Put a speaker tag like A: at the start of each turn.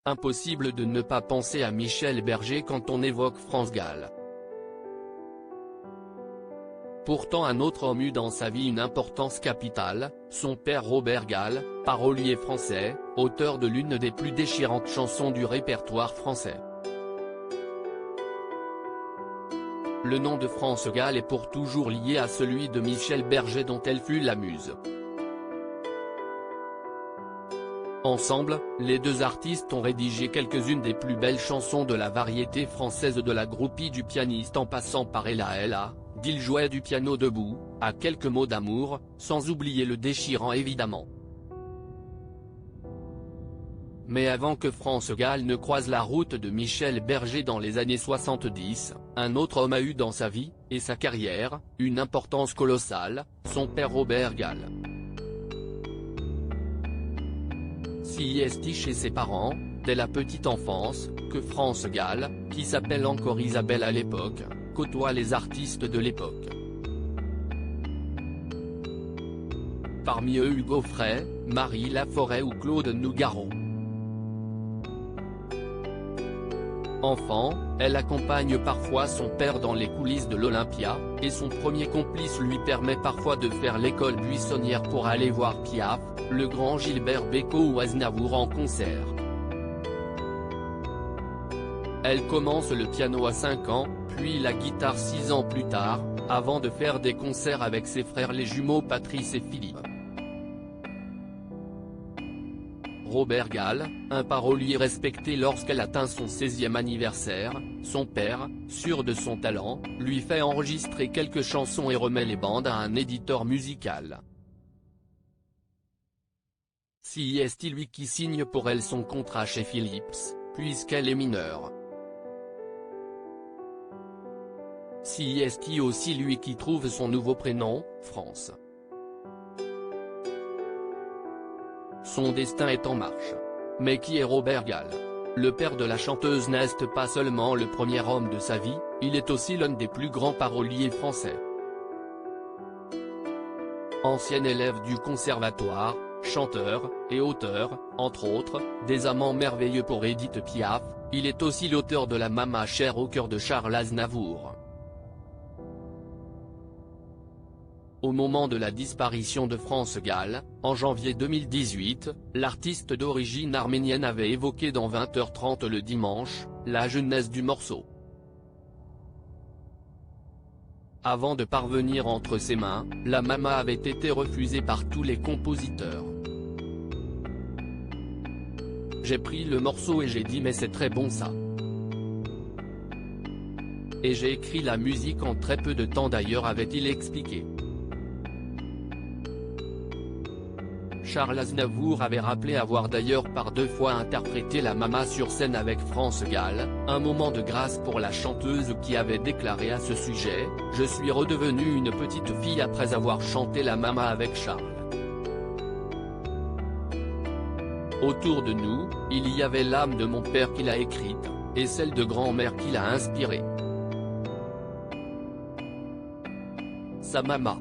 A: Impossible de ne pas penser à Michel Berger quand on évoque France Gall. Pourtant un autre homme eut dans sa vie une importance capitale, son père Robert Gall, parolier français, auteur de l'une des plus déchirantes chansons du répertoire français. Le nom de France Gall est pour toujours lié à celui de Michel Berger dont elle fut la muse. Ensemble, les deux artistes ont rédigé quelques-unes des plus belles chansons de la variété française de la groupie du pianiste en passant par Ella Ella, d'Il jouait du piano debout, à quelques mots d'amour, sans oublier le déchirant évidemment. Mais avant que France Gall ne croise la route de Michel Berger dans les années 70, un autre homme a eu dans sa vie, et sa carrière, une importance colossale, son père Robert Gall. Si est chez ses parents, dès la petite enfance, que France Gall, qui s'appelle encore Isabelle à l'époque, côtoie les artistes de l'époque. Parmi eux Hugo Frey, Marie Laforêt ou Claude Nougaro. Enfant, elle accompagne parfois son père dans les coulisses de l'Olympia, et son premier complice lui permet parfois de faire l'école buissonnière pour aller voir Piaf, le grand Gilbert Bécaud ou Aznavour en concert. Elle commence le piano à 5 ans, puis la guitare 6 ans plus tard, avant de faire des concerts avec ses frères les jumeaux Patrice et Philippe. Robert Gall, un parolier respecté lorsqu'elle atteint son 16e anniversaire, son père, sûr de son talent, lui fait enregistrer quelques chansons et remet les bandes à un éditeur musical. Si est lui qui signe pour elle son contrat chez Philips, puisqu'elle est mineure. Si est aussi lui qui trouve son nouveau prénom, France. Son destin est en marche. Mais qui est Robert Gall? Le père de la chanteuse n'est pas seulement le premier homme de sa vie, il est aussi l'un des plus grands paroliers français. Ancien élève du conservatoire, chanteur, et auteur, entre autres, des amants merveilleux pour Édith Piaf, il est aussi l'auteur de la Mama chère au cœur de Charles Aznavour. Au moment de la disparition de France Gall, en janvier 2018, l'artiste d'origine arménienne avait évoqué dans 20h30 le dimanche, la jeunesse du morceau. Avant de parvenir entre ses mains, la Mama avait été refusée par tous les compositeurs. J'ai pris le morceau et j'ai dit mais c'est très bon ça. Et j'ai écrit la musique en très peu de temps d'ailleurs avait-il expliqué. Charles Aznavour avait rappelé avoir d'ailleurs par 2 fois interprété la Mama sur scène avec France Gall, un moment de grâce pour la chanteuse qui avait déclaré à ce sujet « Je suis redevenue une petite fille après avoir chanté la Mama avec Charles. Autour de nous, il y avait l'âme de mon père qui l'a écrite, et celle de grand-mère qui l'a inspirée. Sa Mama.